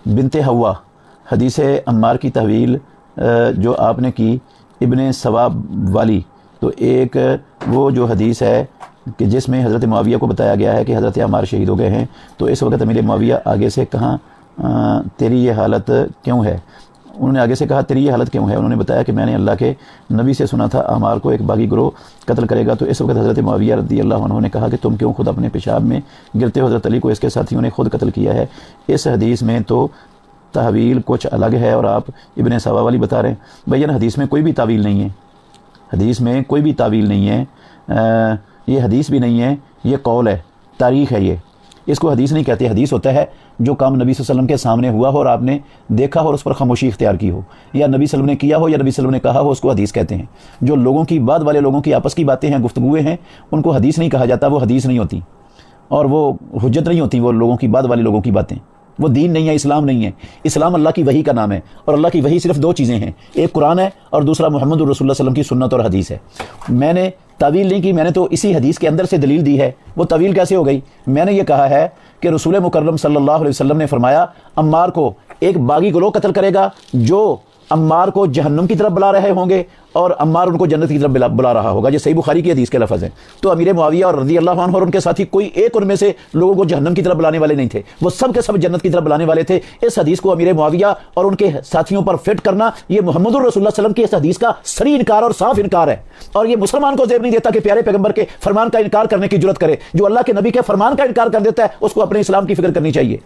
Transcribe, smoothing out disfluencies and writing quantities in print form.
بنت ہوا حدیث عمار کی تحویل جو آپ نے کی ابن ثواب والی، تو ایک وہ جو حدیث ہے کہ جس میں حضرت معاویہ کو بتایا گیا ہے کہ حضرت عمار شہید ہو گئے ہیں، تو اس وقت امیر معاویہ آگے سے کہاں تیری یہ حالت کیوں ہے؟ انہوں نے آگے سے کہا تیری یہ حالت کیوں ہے؟ انہوں نے بتایا کہ میں نے اللہ کے نبی سے سنا تھا عمار کو ایک باغی گروہ قتل کرے گا۔ تو اس وقت حضرت معاویہ رضی اللہ عنہ نے کہا کہ تم کیوں خود اپنے پیشاب میں گرتے ہو؟ حضرت علی کو اس کے ساتھیوں نے خود قتل کیا ہے۔ اس حدیث میں تو تحویل کچھ الگ ہے اور آپ ابن ثواب والی بتا رہے ہیں۔ بھائی حدیث میں کوئی بھی تعویل نہیں ہے، حدیث میں کوئی بھی تعویل نہیں ہے، یہ حدیث بھی نہیں ہے، یہ قول ہے، تاریخ ہے، یہ اس کو حدیث نہیں کہتے۔ حدیث ہوتا ہے جو کام نبی صلی اللہ علیہ وسلم کے سامنے ہوا ہو اور آپ نے دیکھا ہو اور اس پر خاموشی اختیار کی ہو، یا نبی صلی اللہ علیہ وسلم نے کیا ہو یا نبی صلی اللہ علیہ وسلم نے کہا ہو، اس کو حدیث کہتے ہیں۔ جو لوگوں کی بعد والے لوگوں کی آپس کی باتیں ہیں، گفتگویں ہیں، ان کو حدیث نہیں کہا جاتا، وہ حدیث نہیں ہوتی اور وہ حجت نہیں ہوتی۔ وہ لوگوں کی بعد والے لوگوں کی باتیں وہ دین نہیں ہے، اسلام نہیں ہے۔ اسلام اللہ کی وحی کا نام ہے، اور اللہ کی وحی صرف دو چیزیں ہیں، ایک قرآن ہے اور دوسرا محمد رسول اللہ صلی اللہ علیہ وسلم کی سنت اور حدیث ہے۔ میں نے تعویل نہیں کی، میں نے تو اسی حدیث کے اندر سے دلیل دی ہے۔ وہ تعویل کیسے ہو گئی؟ میں نے یہ کہا ہے کہ رسول مکرم صلی اللہ علیہ وسلم نے فرمایا عمار کو ایک باغی گروہ قتل کرے گا جو عمار کو جہنم کی طرف بلا رہے ہوں گے اور عمار ان کو جنت کی طرف بلا رہا ہوگا۔ یہ صحیح بخاری کی حدیث کے لفظ ہیں۔ تو امیر معاویہ اور رضی اللہ عنہ اور ان کے ساتھی کوئی ایک ان میں سے لوگوں کو جہنم کی طرف بلانے والے نہیں تھے، وہ سب کے سب جنت کی طرف بلانے والے تھے۔ اس حدیث کو امیر معاویہ اور ان کے ساتھیوں پر فٹ کرنا، یہ محمد الرسول اللہ صلی اللہ علیہ وسلم کی اس حدیث کا صریح انکار اور صاف انکار ہے، اور یہ مسلمان کو زیب نہیں دیتا کہ پیارے پیغمبر کے فرمان کا انکار کرنے کی جرات کرے۔ جو اللہ کے نبی کے فرمان کا انکار کر دیتا ہے اس کو اپنے اسلام کی فکر کرنی چاہیے۔